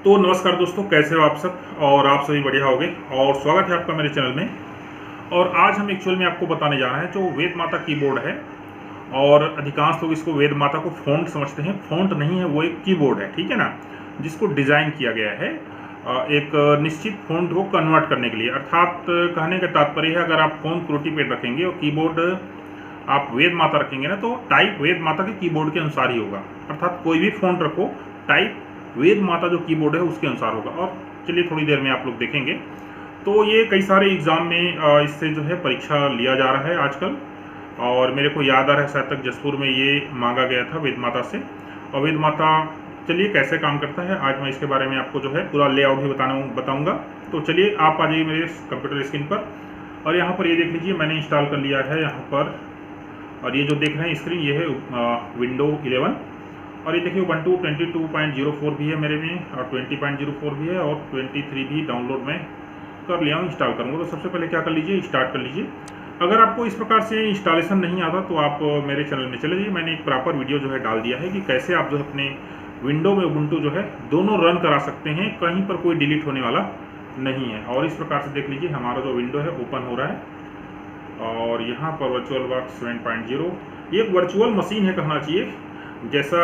तो नमस्कार दोस्तों, कैसे हो आप सब। और आप सभी बढ़िया होंगे और स्वागत है आपका मेरे चैनल में। और आज हम एक्चुअल में आपको बताने जा रहे हैं जो वेद माता कीबोर्ड है। और अधिकांश लोग इसको वेद माता को फ़ॉन्ट समझते हैं, फ़ॉन्ट नहीं है, वो एक कीबोर्ड है, ठीक है ना, जिसको डिज़ाइन किया गया है एक निश्चित फ़ॉन्ट को कन्वर्ट करने के लिए। अर्थात कहने का तात्पर्य है, अगर आप फ़ॉन्ट त्रुटि पे रखेंगे और कीबोर्ड आप वेद माता रखेंगे ना, तो टाइप वेद माता के कीबोर्ड के अनुसार ही होगा। अर्थात कोई भी फ़ॉन्ट रखो, टाइप वेद माता जो कीबोर्ड है उसके अनुसार होगा। और चलिए थोड़ी देर में आप लोग देखेंगे। तो ये कई सारे एग्ज़ाम में इससे जो है परीक्षा लिया जा रहा है आजकल। और मेरे को याद आ रहा है, शायद तक जसपुर में ये मांगा गया था वेद माता से। और वेद माता चलिए कैसे काम करता है, आज मैं इसके बारे में आपको जो है पूरा लेआउट भी बताऊंगा। तो चलिए आप आ जाइए मेरे कंप्यूटर स्क्रीन पर। और यहाँ पर ये देख लीजिए, मैंने इंस्टॉल कर लिया है यहाँ पर। और ये जो देख रहे हैं स्क्रीन, ये है विंडो 11। और ये देखिए Ubuntu 22.04 भी है मेरे में, और 20.04 भी है, और 23 भी डाउनलोड में कर लिया हूँ, इंस्टॉल करूँगा। तो सबसे पहले क्या कर लीजिए, स्टार्ट कर लीजिए। अगर आपको इस प्रकार से इंस्टॉलेशन नहीं आता तो आप मेरे चैनल में चले जाइए। मैंने एक प्रॉपर वीडियो जो है डाल दिया है कि कैसे आप जो है अपने विंडो में Ubuntu जो है दोनों रन करा सकते हैं, कहीं पर कोई डिलीट होने वाला नहीं है। और इस प्रकार से देख लीजिए, हमारा जो विंडो है ओपन हो रहा है। और यहाँ पर वर्चुअलबॉक्स 7.0 ये एक वर्चुअल मशीन है कहना चाहिए। जैसा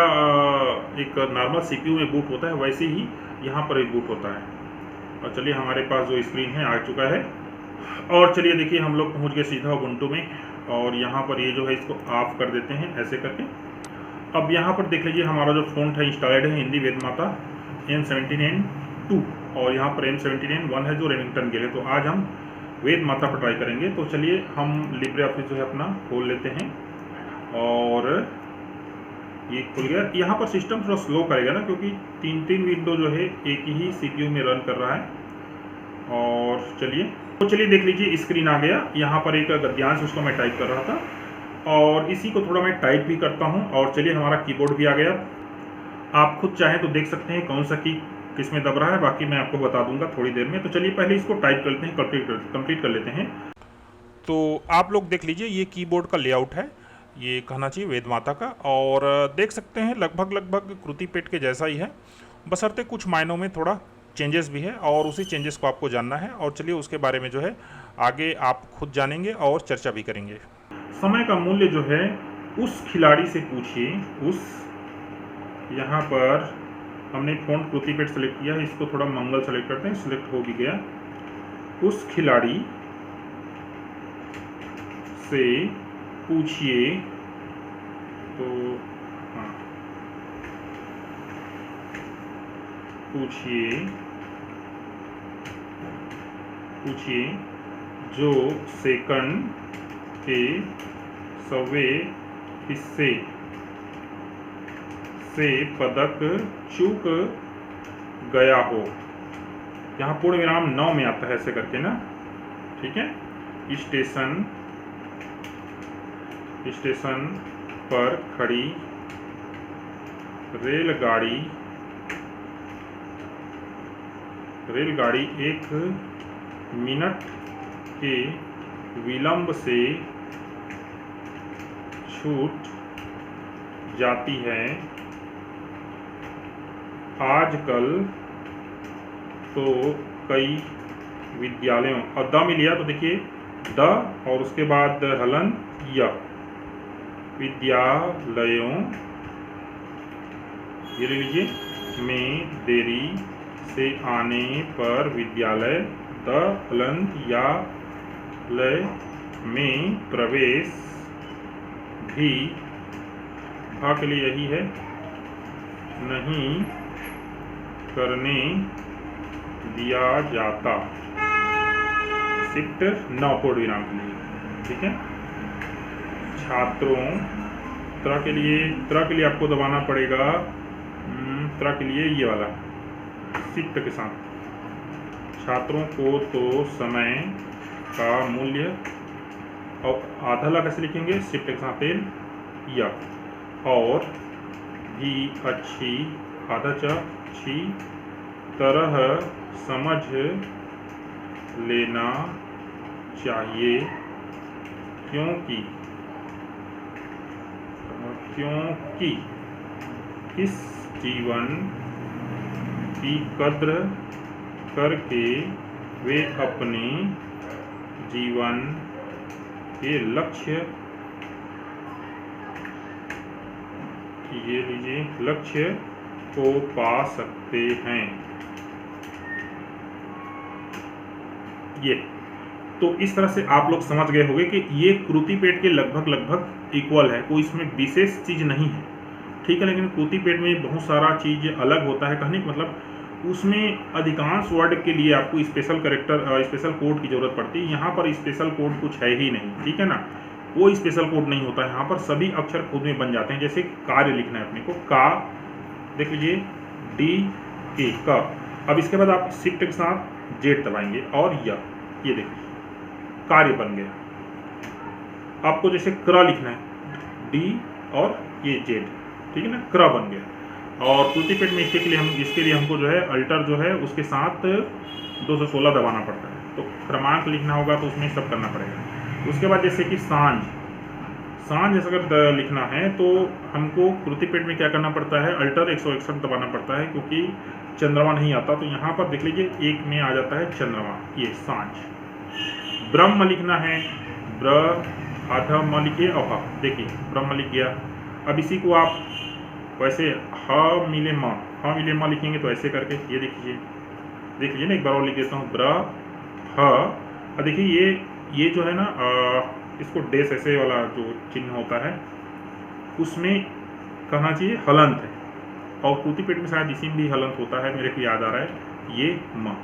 एक नॉर्मल सीपीयू में बूट होता है, वैसे ही यहाँ पर एक बूट होता है। और चलिए हमारे पास जो स्क्रीन है आ चुका है। और चलिए देखिए, हम लोग पहुँच गए सीधा Ubuntu में। और यहाँ पर ये जो है इसको ऑफ कर देते हैं ऐसे करके। अब यहाँ पर देख लीजिए, हमारा जो फ़ॉन्ट है इंस्टॉल्ड है हिंदी वेद माता M79N2। और यहाँ पर M79N1 है जो रेमिंगटन के लिए। तो आज हम वेद माता पर ट्राई करेंगे। तो चलिए हम लिब्रे ऑफिस जो है अपना खोल लेते हैं। और ये खुल गया। यहाँ पर सिस्टम थोड़ा स्लो करेगा ना, क्योंकि तीन विंडो जो है एक ही सीपीयू में रन कर रहा है। और चलिए देख लीजिए, स्क्रीन आ गया। यहाँ पर एक गद्यांश उसको मैं टाइप कर रहा था, और इसी को थोड़ा मैं टाइप भी करता हूँ। और चलिए हमारा कीबोर्ड भी आ गया। आप खुद चाहें तो देख सकते हैं कौन सा की किस में दब रहा है, बाकी मैं आपको बता दूंगा थोड़ी देर में। तो चलिए पहले इसको टाइप कर लेते हैं, कंप्लीट कर लेते हैं। तो आप लोग देख लीजिए, ये कीबोर्ड का लेआउट है, ये कहना चाहिए वेद माता का। और देख सकते हैं लगभग कृति पेट के जैसा ही है, बशर्ते कुछ मायनों में थोड़ा चेंजेस भी है। और उसी चेंजेस को आपको जानना है। और चलिए उसके बारे में जो है आगे आप खुद जानेंगे और चर्चा भी करेंगे। समय का मूल्य जो है उस खिलाड़ी से पूछिए। यहाँ पर हमने फ़ॉन्ट कृति पेट सेलेक्ट किया है, इसको थोड़ा मंगल सेलेक्ट करते हैं, सिलेक्ट हो भी गया। उस खिलाड़ी से पूछिए। तो हाँ, पूछिए जो सेकंड के 100वें हिस्से से पदक चूक गया हो। यहाँ पूर्ण विराम 9 में आता है ऐसे करके ना, ठीक है। स्टेशन पर खड़ी रेलगाड़ी 1 मिनट के विलंब से छूट जाती है। आजकल तो कई विद्यालयों, और द में लिया तो देखिए द और उसके बाद हलन या विद्यालयों, ये ले लीजिए, में देरी से आने पर विद्यालय द हलन या लय में प्रवेश भी भा के लिए यही है, नहीं करने दिया जाता। शिफ्ट 9 पूर्ण विराम के लिए, ठीक है। छात्रों त्रा के लिए आपको दबाना पड़ेगा, त्रा के लिए ये वाला शिफ्ट के साथ। छात्रों को तो समय का मूल्य, और आधा ला कैसे लिखेंगे, शिफ्ट के साथ या, और भी अच्छी तरह समझ लेना चाहिए, क्योंकि इस जीवन की कद्र करके वे अपने जीवन के लक्ष्य लक्ष्य को पा सकते हैं। ये तो इस तरह से आप लोग समझ गए होंगे कि ये कृतिपेट के लगभग इक्वल है, कोई इसमें विशेष चीज़ नहीं है, ठीक है। लेकिन कृतिपेट में बहुत सारा चीज़ अलग होता है। कहने का मतलब उसमें अधिकांश वर्ड के लिए आपको स्पेशल कोड की ज़रूरत पड़ती है। यहाँ पर स्पेशल कोड कुछ है ही नहीं, ठीक है ना, कोई स्पेशल कोड नहीं होता है। यहाँ पर सभी अक्षर खुद में बन जाते हैं। जैसे कार्य लिखना है अपने को, का देख लीजिए, डी के का। अब इसके बाद आप शिफ्ट के साथ जेड दबाएंगे और ये देखिए कार्य बन गया। आपको जैसे क्र लिखना है, डी और ये जेड, ठीक है ना, क्र बन गया। और कृतिपेट में इसके लिए हमको जो है अल्टर जो है उसके साथ 216 दबाना पड़ता है। तो क्रमांक लिखना होगा तो उसमें सब करना पड़ेगा। उसके बाद जैसे कि सांझ अगर लिखना है तो हमको कृतिपेट में क्या करना पड़ता है, अल्टर 161 दबाना पड़ता है, क्योंकि चंद्रमा नहीं आता। तो यहाँ पर देख लीजिए एक में आ जाता है चंद्रमा, ये सांझ। ब्रह्म लिखना है, ब्र आधा म लिखिए और देखिए ब्रह्म लिख गया। अब इसी को आप वैसे ह मिले म लिखेंगे तो ऐसे करके ये देख लीजिए ना, एक बार और लिख देता हूँ, ब्र ह। देखिए ये जो है ना, इसको डेस ऐसे वाला जो चिन्ह होता है उसमें कहना चाहिए हलंत है, और कृतिपेट में शायद इसी में भी हलंत होता है, मेरे को याद आ रहा है, ये म।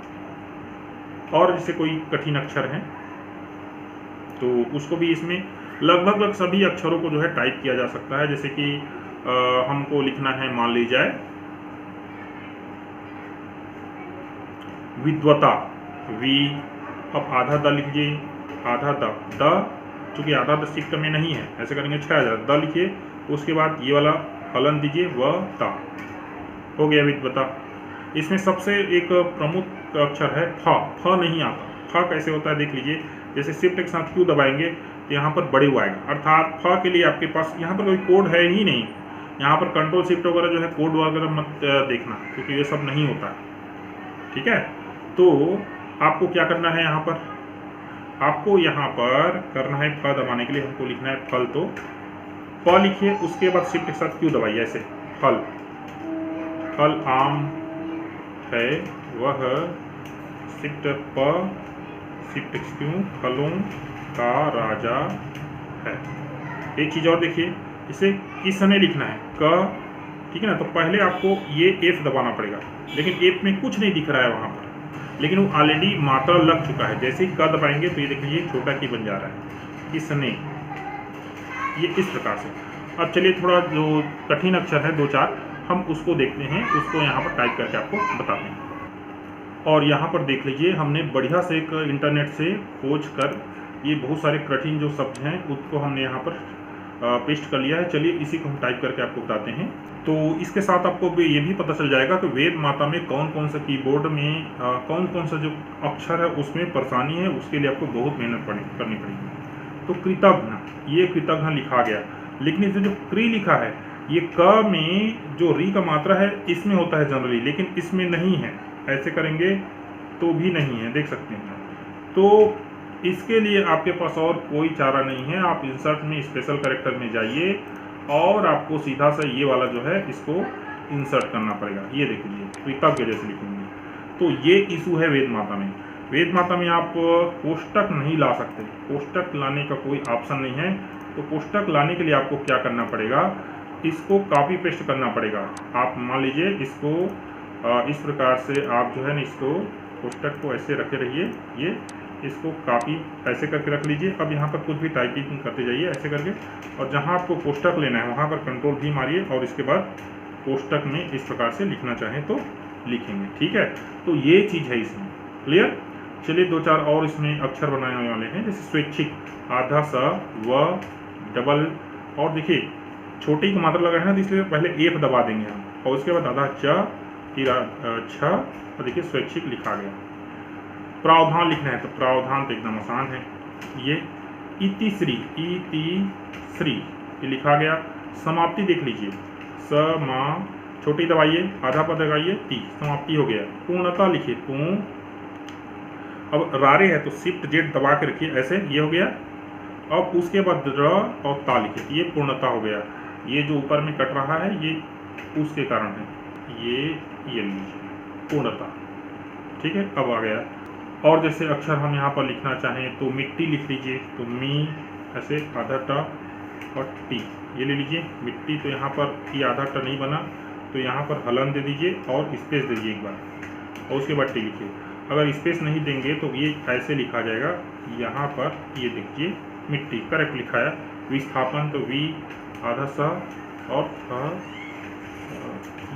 और जैसे कोई कठिन अक्षर है तो उसको भी इसमें लगभग सभी अक्षरों को जो है टाइप किया जा सकता है। जैसे कि हमको लिखना है, मान ली जाए विद्वता, वी। अब आधा द लिखिए, आधा द चूंकि आधा द शिफ्ट में नहीं है, ऐसे करेंगे 6000 द लिखिए। उसके बाद ये वाला हलन दीजिए, व ता, हो गया विद्वता। इसमें सबसे एक प्रमुख अक्षर है फ नहीं आता। फ कैसे होता है देख लीजिए, जैसे शिफ्ट के साथ क्यू दबाएंगे तो यहाँ पर बड़े हुआ आएगा, अर्थात फ के लिए आपके पास यहाँ पर कोई कोड है ही नहीं। यहाँ पर कंट्रोल शिफ्ट वगैरह जो है कोड वगैरह मत देखना, क्योंकि ये सब नहीं होता है, ठीक है। तो आपको क्या करना है, आपको यहाँ पर करना है फ दबाने के लिए हमको लिखना है फल। तो प लिखिए, उसके बाद शिफ्ट के साथ क्यू दबाइए, ऐसे फल। फल आम है वह, शिफ्ट प शिफ्ट क्यू, फलों का राजा है। एक चीज़ और देखिए, इसे किसने लिखना है, क, ठीक है ना। तो पहले आपको ये एफ दबाना पड़ेगा, लेकिन एफ में कुछ नहीं दिख रहा है वहाँ पर, लेकिन वो ऑलरेडी मात्रा लग चुका है। जैसे ही क दबाएंगे तो ये देख लीजिए छोटा की बन जा रहा है, किसने, ये इस प्रकार से। अब चलिए थोड़ा जो कठिन अक्षर है 2-4 हम उसको देखते हैं, उसको यहाँ पर टाइप करके आपको बताते हैं। और यहाँ पर देख लीजिए हमने बढ़िया से एक इंटरनेट से खोज कर ये बहुत सारे कठिन जो शब्द हैं उसको हमने यहाँ पर पेस्ट कर लिया है। चलिए इसी को हम टाइप करके आपको बताते हैं। तो इसके साथ आपको ये भी पता चल जाएगा कि वेद माता में कौन कौन सा कीबोर्ड में कौन कौन सा जो अक्षर है उसमें परेशानी है, उसके लिए आपको बहुत मेहनत करनी पड़ेगी। तो कृतघ्न, ये कृतघ्न लिखा गया, लेकिन इसे जो क्री लिखा है, ये क में जो री का मात्रा है इसमें होता है जनरली, लेकिन इसमें नहीं है। ऐसे करेंगे तो भी नहीं है, देख सकते हैं। तो इसके लिए आपके पास और कोई चारा नहीं है, आप इंसर्ट में स्पेशल कैरेक्टर में जाइए और आपको सीधा सा ये वाला जो है इसको इंसर्ट करना पड़ेगा। ये देख लीजिए कृतज्ञ जैसे लिखेंगे। तो ये इशू है वेद माता में। वेद माता में आप कोष्टक नहीं ला सकते, कोष्टक लाने का कोई ऑप्शन नहीं है। तो कोष्टक लाने के लिए आपको क्या करना पड़ेगा, इसको कॉपी पेस्ट करना पड़ेगा। आप मान लीजिए इसको इस प्रकार से आप जो है ना इसको कोष्टक को ऐसे रखे रहिए, ये इसको कॉपी ऐसे करके रख लीजिए। अब यहाँ पर कुछ भी टाइपिंग करते जाइए ऐसे करके, और जहाँ आपको कोष्टक लेना है वहाँ पर कंट्रोल भी मारिए और इसके बाद कोष्टक में इस प्रकार से लिखना चाहें तो लिखेंगे, ठीक है। तो ये चीज़ है इसमें, क्लियर। चलिए 2-4 और इसमें अक्षर बनाने वाले हैं, जैसे स्वैच्छिक, आधा स, व, डबल, और देखिए छोटी की मात्रा लगा है ना, तो इसलिए पहले एफ दबा देंगे हम, और उसके बाद आधा च, फिर छ, और देखिए स्वैच्छिक लिखा गया। प्रावधान लिखना है तो प्रावधान तो एकदम आसान है, ये इतिश्री, इतिश्री ये लिखा गया। समाप्ति देख लीजिए, छोटी दबाइए, आधा पद लगाइए, टी, समाप्ति हो गया। पूर्णता लिखिए, पूर्ण। अब रारे है तो शिफ्ट जेड दबा के रखिए ऐसे, ये हो गया। अब उसके बाद र और ता लिखिए, ये पूर्णता हो गया। ये जो ऊपर में कट रहा है ये उसके कारण है, ये लीजिए पूर्णता, ठीक है। अब आ गया। और जैसे अक्षर हम यहाँ पर लिखना चाहें तो मिट्टी लिख लीजिए, तो मी ऐसे आधा ट और टी, ये ले लीजिए मिट्टी। तो यहाँ पर ये आधा ट नहीं बना तो यहाँ पर हलन दे दीजिए और स्पेस दे दीजिए एक बार, और उसके बाद टी लिखिए। अगर स्पेस नहीं देंगे तो ये ऐसे लिखा जाएगा, यहाँ पर ये देखिए मिट्टी करेक्ट लिखा है। विस्थापन तो वी आधा स और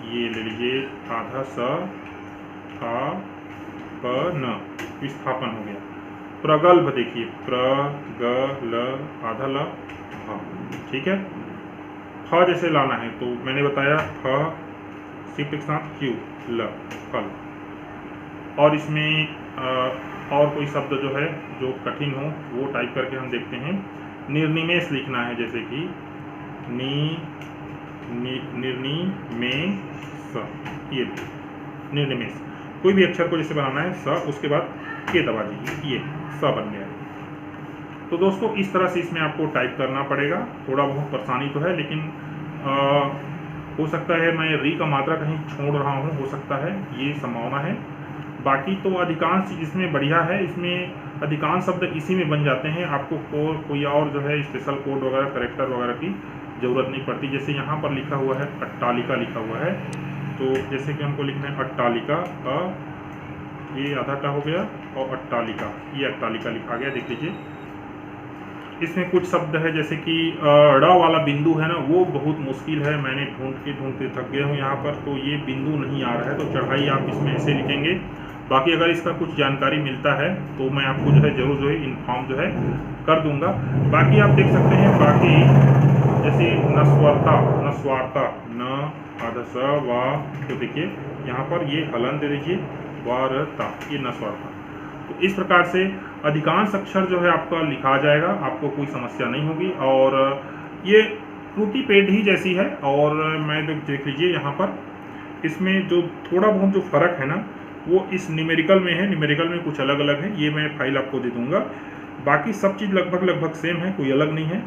ये ले लीजिए आधा स आ प न, विस्थापन हो गया। प्रगल्भ देखिए, प्र ग ल आधा ल भ, ठीक है। फ जैसे लाना है तो मैंने बताया फ शिफ्ट के साथ क्यू ल, फल। और इसमें और कोई शब्द जो है जो कठिन हो वो टाइप करके हम देखते हैं। निर्निमेष लिखना है, जैसे कि निर्निमेष, ये निर्निमेष। कोई भी अक्षर को जैसे बनाना है स, उसके बाद के दबा दीजिए, ये स बन गया। तो दोस्तों इस तरह से इसमें आपको टाइप करना पड़ेगा। थोड़ा बहुत परेशानी तो है, लेकिन हो सकता है मैं री का मात्रा कहीं छोड़ रहा हूँ, हो सकता है, ये संभावना है। बाकी तो अधिकांश चीज़ इसमें बढ़िया है, इसमें अधिकांश शब्द इसी में बन जाते हैं। आपको कोई और जो है स्पेशल कोड वगैरह करेक्टर वगैरह की ज़रूरत नहीं पड़ती। जैसे यहाँ पर लिखा हुआ है अट्टालिका लिखा हुआ है, तो जैसे कि हमको लिखना है अट्टालिका, ये आधा टा हो गया, और अट्टालिका, ये अट्टालिका लिखा गया, देख लीजिए। इसमें कुछ शब्द है जैसे कि ड़ वाला बिंदु है ना, वो बहुत मुश्किल है, मैंने ढूंढते थक गया हूँ यहाँ पर। तो ये बिंदु नहीं आ रहा है, तो चढ़ाई आप इसमें ऐसे लिखेंगे। बाकी अगर इसका कुछ जानकारी मिलता है तो मैं आपको जो है जरूर जो है इन्फॉर्म जो है कर दूंगा। बाकी आप देख सकते हैं, बाकी जैसे नस्वार्ता न आधा स वा, तो देखिए यहाँ पर ये हलन दे दीजिए, वारता, ये नस्वार्ता। तो इस प्रकार से अधिकांश अक्षर जो है आपका लिखा जाएगा, आपको कोई समस्या नहीं होगी। और ये त्रुटि पेड ही जैसी है। और मैं देख लीजिए यहाँ पर इसमें जो थोड़ा बहुत जो फर्क है ना, वो इस न्यूमेरिकल में है। न्यूमेरिकल में कुछ अलग अलग है, ये मैं फाइल आपको दे दूंगा। बाकी सब चीज़ लगभग सेम है, कोई अलग नहीं है।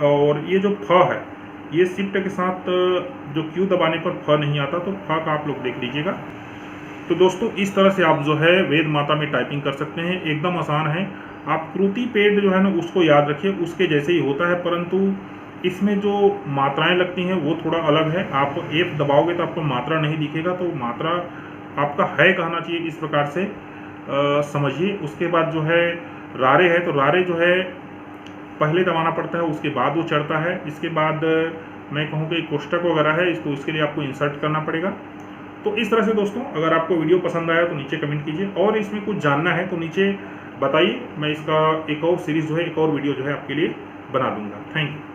और ये जो फ है, ये शिफ्ट के साथ जो क्यू दबाने पर फ नहीं आता, तो फ का आप लोग देख लीजिएगा। तो दोस्तों इस तरह से आप जो है वेद माता में टाइपिंग कर सकते हैं, एकदम आसान है। आप कृति पेड जो है ना उसको याद रखिए, उसके जैसे ही होता है, परंतु इसमें जो मात्राएं लगती हैं वो थोड़ा अलग है। आप F दबाओगे तो आपको मात्रा नहीं दिखेगा, तो मात्रा आपका है कहना चाहिए, इस प्रकार से समझिए। उसके बाद जो है रारे है, तो रारे जो है पहले दबाना पड़ता है, उसके बाद वो चढ़ता है। इसके बाद मैं कहूँ कि कोष्टक वगैरह है, इसको इसके लिए आपको इंसर्ट करना पड़ेगा। तो इस तरह से दोस्तों अगर आपको वीडियो पसंद आया तो नीचे कमेंट कीजिए, और इसमें कुछ जानना है तो नीचे बताइए। मैं इसका एक और सीरीज़ जो है, एक और वीडियो जो है आपके लिए बना दूंगा। Thank you.